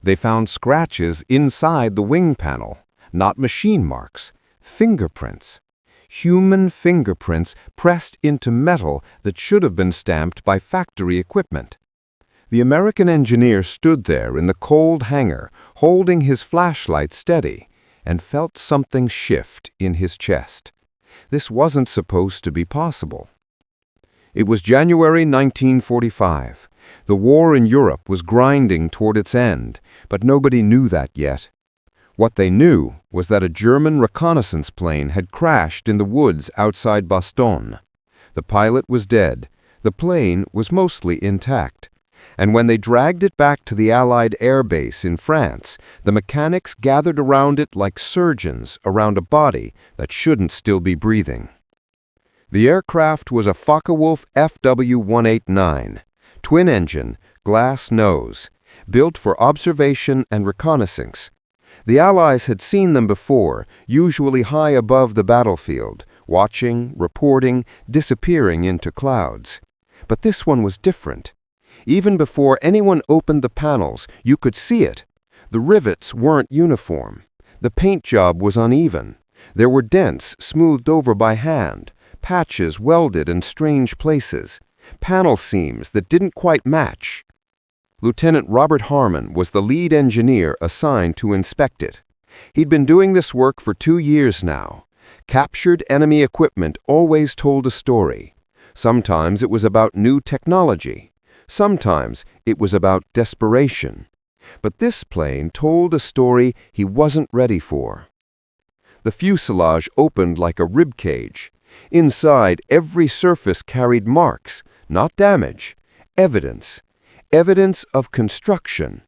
They found scratches inside the wing panel, not machine marks, fingerprints. Human fingerprints pressed into metal that should have been stamped by factory equipment. The American engineer stood there in the cold hangar, holding his flashlight steady, and felt something shift in his chest. This wasn't supposed to be possible. It was January 1945. The war in Europe was grinding toward its end, but nobody knew that yet. What they knew was that a German reconnaissance plane had crashed in the woods outside Bastogne. The pilot was dead. The plane was mostly intact. And when they dragged it back to the Allied air base in France, the mechanics gathered around it like surgeons around a body that shouldn't still be breathing. The aircraft was a Focke-Wulf FW-189, twin-engine, glass nose, built for observation and reconnaissance. The Allies had seen them before, usually high above the battlefield, watching, reporting, disappearing into clouds. But this one was different. Even before anyone opened the panels, you could see it. The rivets weren't uniform. The paint job was uneven. There were dents smoothed over by hand, patches welded in strange places, panel seams that didn't quite match. Lieutenant Robert Harmon was the lead engineer assigned to inspect it. He'd been doing this work for 2 years now. Captured enemy equipment always told a story. Sometimes it was about new technology. Sometimes it was about desperation. But this plane told a story he wasn't ready for. The fuselage opened like a rib cage. Inside, every surface carried marks, not damage, evidence of construction.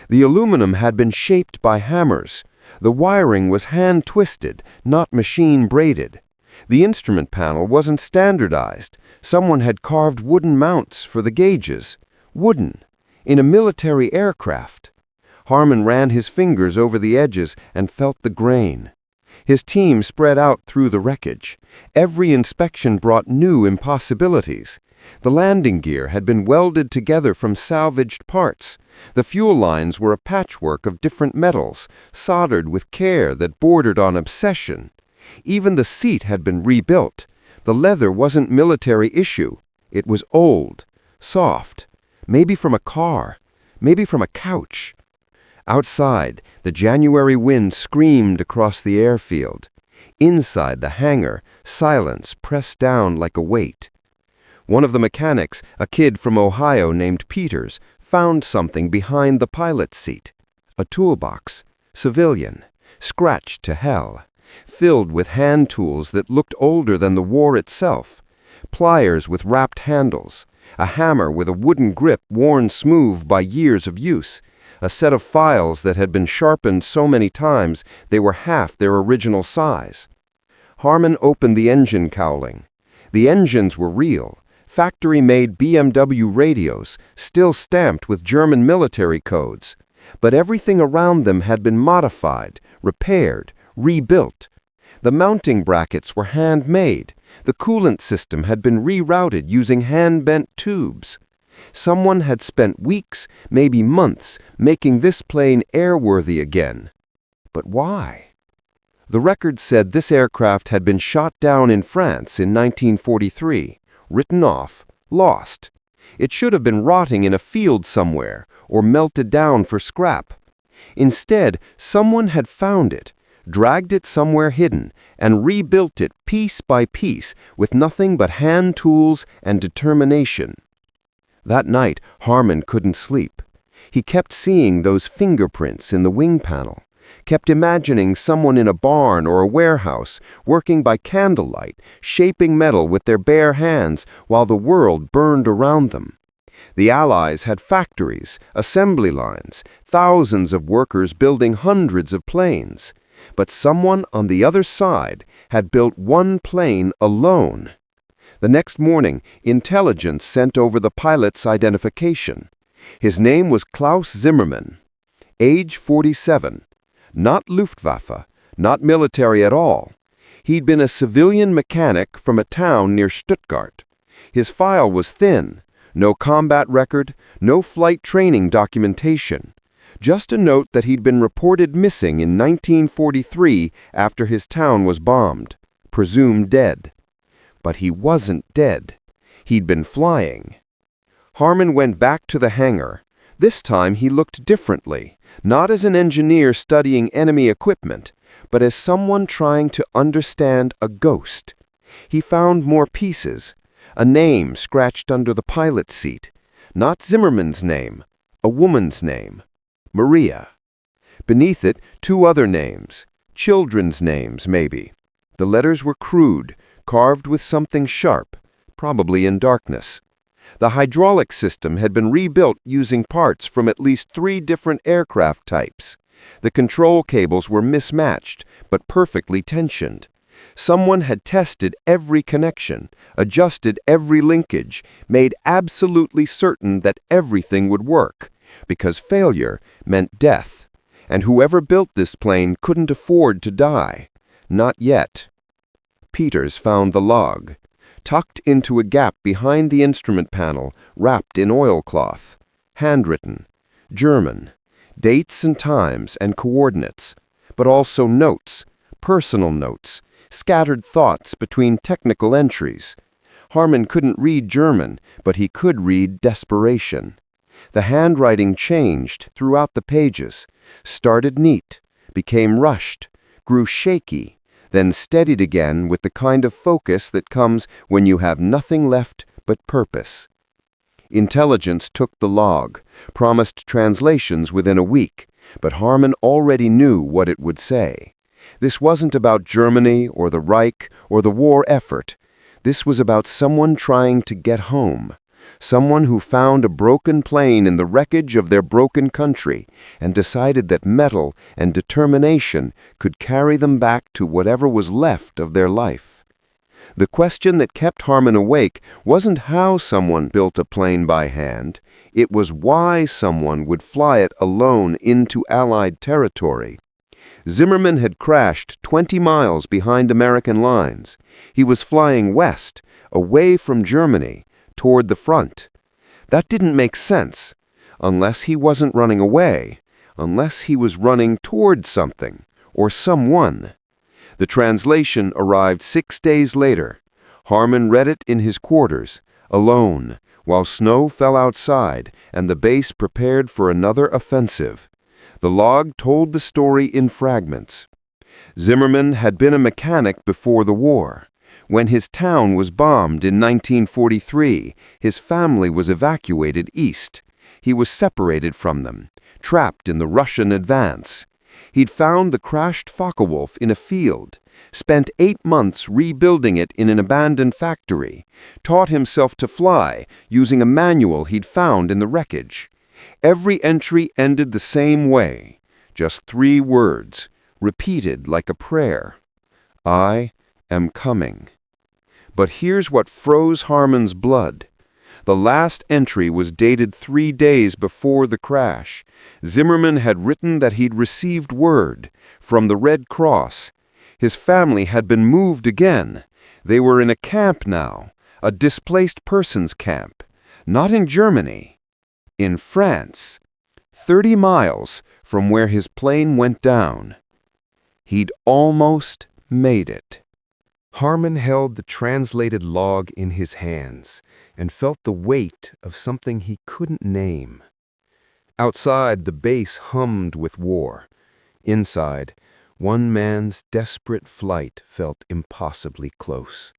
The aluminum had been shaped by hammers. The wiring was hand-twisted, not machine-braided. The instrument panel wasn't standardized. Someone had carved wooden mounts for the gauges. Wooden, in a military aircraft. Harmon ran his fingers over the edges and felt the grain. His team spread out through the wreckage. Every inspection brought new impossibilities. The landing gear had been welded together from salvaged parts. The fuel lines were a patchwork of different metals, soldered with care that bordered on obsession. Even the seat had been rebuilt. The leather wasn't military issue. It was old, soft, maybe from a car, maybe from a couch. Outside, the January wind screamed across the airfield. Inside the hangar, silence pressed down like a weight. One of the mechanics, a kid from Ohio named Peters, found something behind the pilot's seat. A toolbox, civilian, scratched to hell, filled with hand tools that looked older than the war itself. Pliers with wrapped handles, a hammer with a wooden grip worn smooth by years of use, a set of files that had been sharpened so many times they were half their original size. Harmon opened the engine cowling. The engines were real, factory-made BMW radios, still stamped with German military codes. But everything around them had been modified, repaired, rebuilt. The mounting brackets were handmade. The coolant system had been rerouted using hand-bent tubes. Someone had spent weeks, maybe months, making this plane airworthy again. But why? The record said this aircraft had been shot down in France in 1943, written off, lost. It should have been rotting in a field somewhere, or melted down for scrap. Instead, someone had found it, dragged it somewhere hidden, and rebuilt it piece by piece with nothing but hand tools and determination. That night, Harmon couldn't sleep. He kept seeing those fingerprints in the wing panel, kept imagining someone in a barn or a warehouse, working by candlelight, shaping metal with their bare hands while the world burned around them. The Allies had factories, assembly lines, thousands of workers building hundreds of planes. But someone on the other side had built one plane alone. The next morning, intelligence sent over the pilot's identification. His name was Klaus Zimmerman, age 47, not Luftwaffe, not military at all. He'd been a civilian mechanic from a town near Stuttgart. His file was thin, no combat record, no flight training documentation. Just a note that he'd been reported missing in 1943 after his town was bombed, presumed dead. But he wasn't dead. He'd been flying. Harmon went back to the hangar. This time he looked differently, not as an engineer studying enemy equipment, but as someone trying to understand a ghost. He found more pieces, a name scratched under the pilot's seat, not Zimmerman's name, a woman's name, Maria. Beneath it, two other names, children's names maybe. The letters were crude, carved with something sharp, probably in darkness. The hydraulic system had been rebuilt using parts from at least 3 different aircraft types. The control cables were mismatched, but perfectly tensioned. Someone had tested every connection, adjusted every linkage, made absolutely certain that everything would work, because failure meant death. And whoever built this plane couldn't afford to die. Not yet. Peters found the log, tucked into a gap behind the instrument panel, wrapped in oilcloth. Handwritten. German. Dates and times and coordinates, but also notes, personal notes, scattered thoughts between technical entries. Harmon couldn't read German, but he could read desperation. The handwriting changed throughout the pages, started neat, became rushed, grew shaky, then steadied again with the kind of focus that comes when you have nothing left but purpose. Intelligence took the log, promised translations within a week, but Harmon already knew what it would say. This wasn't about Germany or the Reich or the war effort. This was about someone trying to get home, someone who found a broken plane in the wreckage of their broken country and decided that metal and determination could carry them back to whatever was left of their life. The question that kept Harmon awake wasn't how someone built a plane by hand. It was why someone would fly it alone into Allied territory. Zimmerman had crashed 20 miles behind American lines. He was flying west, away from Germany, toward the front. That didn't make sense, unless he wasn't running away, unless he was running toward something, or someone. The translation arrived 6 days later. Harmon read it in his quarters, alone, while snow fell outside and the base prepared for another offensive. The log told the story in fragments. Zimmerman had been a mechanic before the war. When his town was bombed in 1943, his family was evacuated east. He was separated from them, trapped in the Russian advance. He'd found the crashed Focke-Wulf in a field, spent 8 months rebuilding it in an abandoned factory, taught himself to fly using a manual he'd found in the wreckage. Every entry ended the same way, just 3 words, repeated like a prayer. I am coming. But here's what froze Harmon's blood. The last entry was dated 3 days before the crash. Zimmerman had written that he'd received word from the Red Cross. His family had been moved again. They were in a camp now, a displaced persons camp. Not in Germany, in France, 30 miles from where his plane went down. He'd almost made it. Harmon held the translated log in his hands and felt the weight of something he couldn't name. Outside, the base hummed with war. Inside, one man's desperate flight felt impossibly close.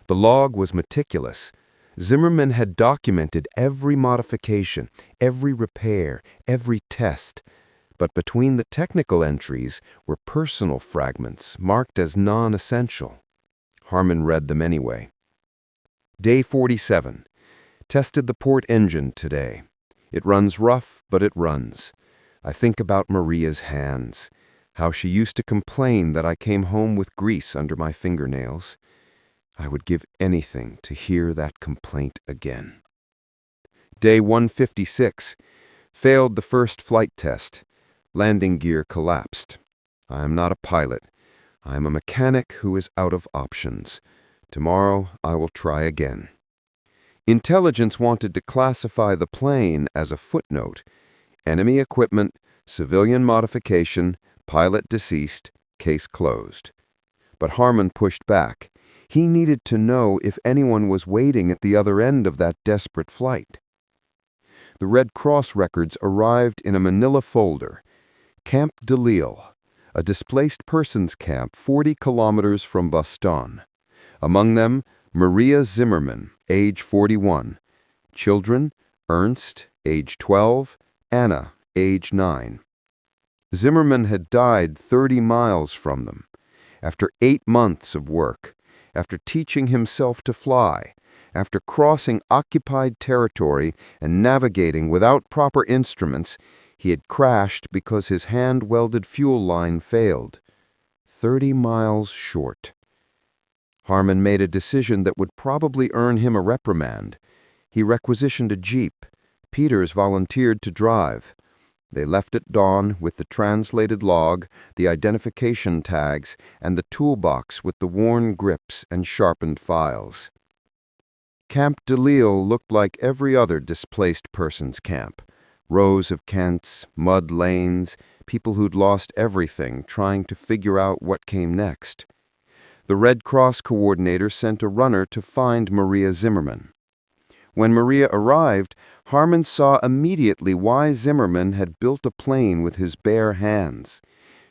The log was meticulous. Zimmerman had documented every modification, every repair, every test. But between the technical entries were personal fragments marked as non-essential. Harmon read them anyway. Day 47. Tested the port engine today. It runs rough, but it runs. I think about Maria's hands, how she used to complain that I came home with grease under my fingernails. I would give anything to hear that complaint again. Day 156. Failed the first flight test. Landing gear collapsed. I am not a pilot. I am a mechanic who is out of options. Tomorrow I will try again. Intelligence wanted to classify the plane as a footnote. Enemy equipment, civilian modification, pilot deceased, case closed. But Harmon pushed back. He needed to know if anyone was waiting at the other end of that desperate flight. The Red Cross records arrived in a manila folder. Camp de Lille, a displaced persons camp 40 kilometers from Bastogne. Among them, Maria Zimmerman, age 41. Children, Ernst, age 12, Anna, age 9. Zimmerman had died 30 miles from them. After 8 months of work, after teaching himself to fly, after crossing occupied territory and navigating without proper instruments, he had crashed because his hand-welded fuel line failed. 30 miles short. Harmon made a decision that would probably earn him a reprimand. He requisitioned a jeep. Peters volunteered to drive. They left at dawn with the translated log, the identification tags, and the toolbox with the worn grips and sharpened files. Camp de Lille looked like every other displaced persons camp. Rows of tents, mud lanes, people who'd lost everything trying to figure out what came next. The Red Cross coordinator sent a runner to find Maria Zimmerman. When Maria arrived, Harmon saw immediately why Zimmerman had built a plane with his bare hands.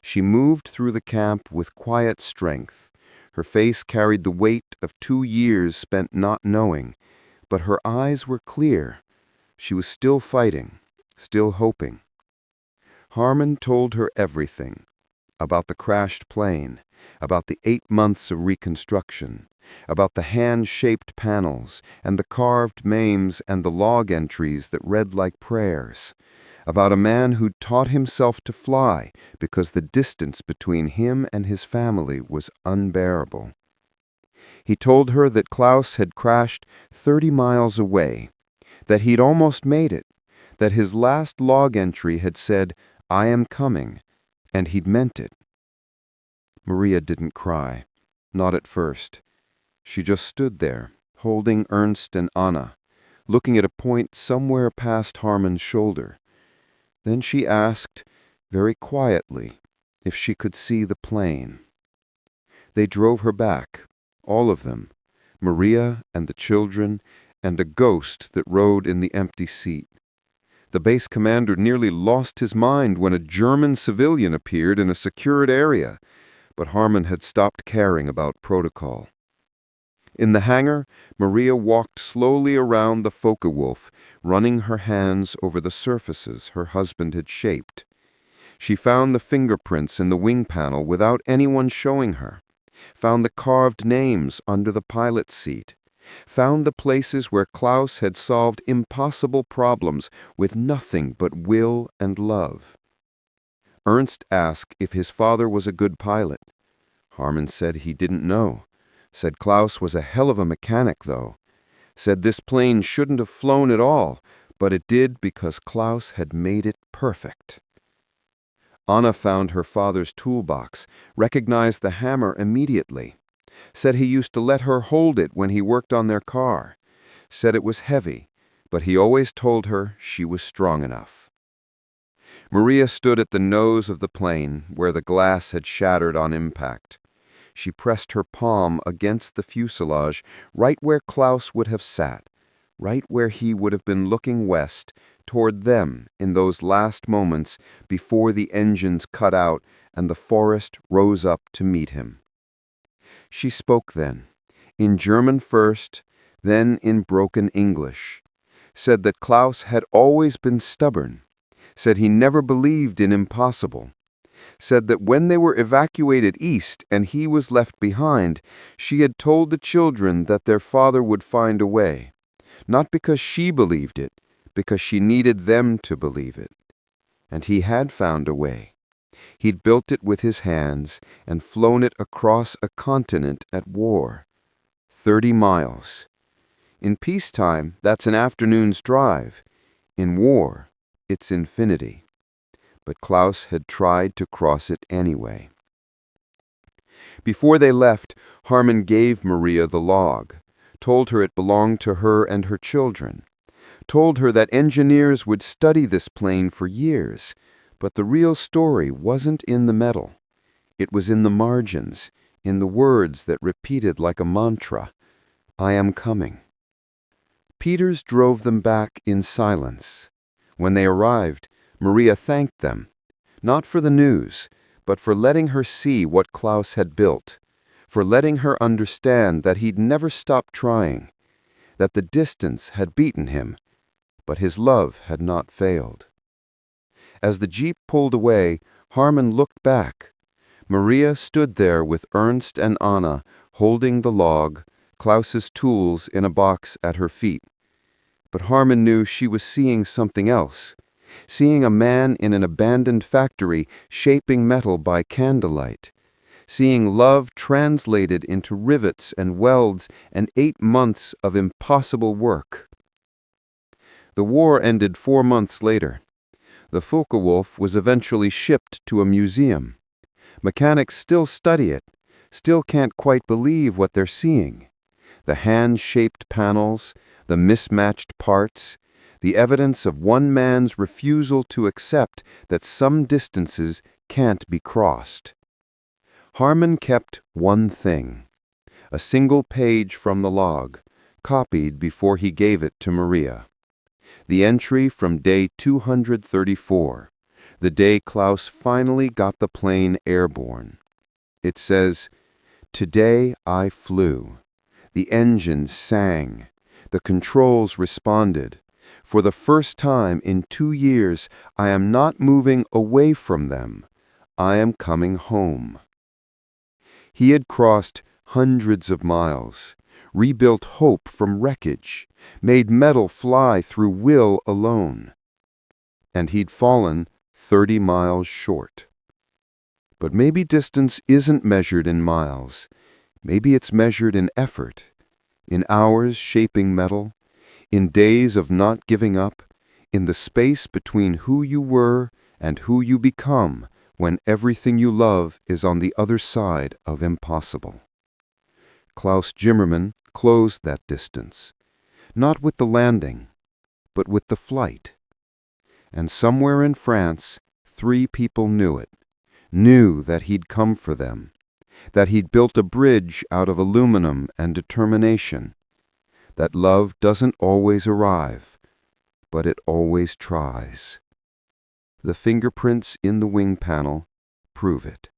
She moved through the camp with quiet strength. Her face carried the weight of 2 years spent not knowing, but her eyes were clear. She was still fighting, still hoping. Harmon told her everything, about the crashed plane, about the 8 months of reconstruction, about the hand-shaped panels and the carved names and the log entries that read like prayers, about a man who'd taught himself to fly because the distance between him and his family was unbearable. He told her that Klaus had crashed 30 miles away, that he'd almost made it, that his last log entry had said, "I am coming," and he'd meant it. Maria didn't cry, not at first. She just stood there, holding Ernst and Anna, looking at a point somewhere past Harmon's shoulder. Then she asked, very quietly, if she could see the plane. They drove her back, all of them, Maria and the children, and a ghost that rode in the empty seat. The base commander nearly lost his mind when a German civilian appeared in a secured area, but Harmon had stopped caring about protocol. In the hangar, Maria walked slowly around the Focke-Wulf, running her hands over the surfaces her husband had shaped. She found the fingerprints in the wing panel without anyone showing her, found the carved names under the pilot's seat, found the places where Klaus had solved impossible problems with nothing but will and love. Ernst asked if his father was a good pilot. Harmon said he didn't know. Said Klaus was a hell of a mechanic, though. Said this plane shouldn't have flown at all, but it did because Klaus had made it perfect. Anna found her father's toolbox, recognized the hammer immediately. Said he used to let her hold it when he worked on their car. Said it was heavy, but he always told her she was strong enough. Maria stood at the nose of the plane, where the glass had shattered on impact. She pressed her palm against the fuselage, right where Klaus would have sat, right where he would have been looking west, toward them in those last moments before the engines cut out and the forest rose up to meet him. She spoke then, in German first, then in broken English, said that Klaus had always been stubborn, said he never believed in impossible, said that when they were evacuated east and he was left behind, she had told the children that their father would find a way, not because she believed it, because she needed them to believe it. And he had found a way. He'd built it with his hands and flown it across a continent at war. 30 miles. In peacetime, that's an afternoon's drive. In war, it's infinity. But Klaus had tried to cross it anyway. Before they left, Harmon gave Maria the log, told her it belonged to her and her children, told her that engineers would study this plane for years, but the real story wasn't in the metal. It was in the margins, in the words that repeated like a mantra, "I am coming." Peters drove them back in silence. When they arrived, Maria thanked them, not for the news, but for letting her see what Klaus had built, for letting her understand that he'd never stopped trying, that the distance had beaten him, but his love had not failed. As the jeep pulled away, Harmon looked back. Maria stood there with Ernst and Anna holding the log, Klaus's tools in a box at her feet. But Harmon knew she was seeing something else, seeing a man in an abandoned factory shaping metal by candlelight, seeing love translated into rivets and welds and 8 months of impossible work. The war ended 4 months later. The Focke-Wulf was eventually shipped to a museum. Mechanics still study it, still can't quite believe what they're seeing. The hand-shaped panels, the mismatched parts, the evidence of one man's refusal to accept that some distances can't be crossed. Harmon kept one thing, a single page from the log, copied before he gave it to Maria. The entry from day 234, the day Klaus finally got the plane airborne. It says, "Today I flew. The engines sang. The controls responded. For the first time in 2 years, I am not moving away from them. I am coming home." He had crossed hundreds of miles, rebuilt hope from wreckage, made metal fly through will alone. And he'd fallen 30 miles short. But maybe distance isn't measured in miles. Maybe it's measured in effort, in hours shaping metal, in days of not giving up, in the space between who you were and who you become when everything you love is on the other side of impossible. Klaus Zimmerman closed that distance, not with the landing, but with the flight. And somewhere in France, 3 people knew it, knew that he'd come for them, that he'd built a bridge out of aluminum and determination, that love doesn't always arrive, but it always tries. The fingerprints in the wing panel prove it.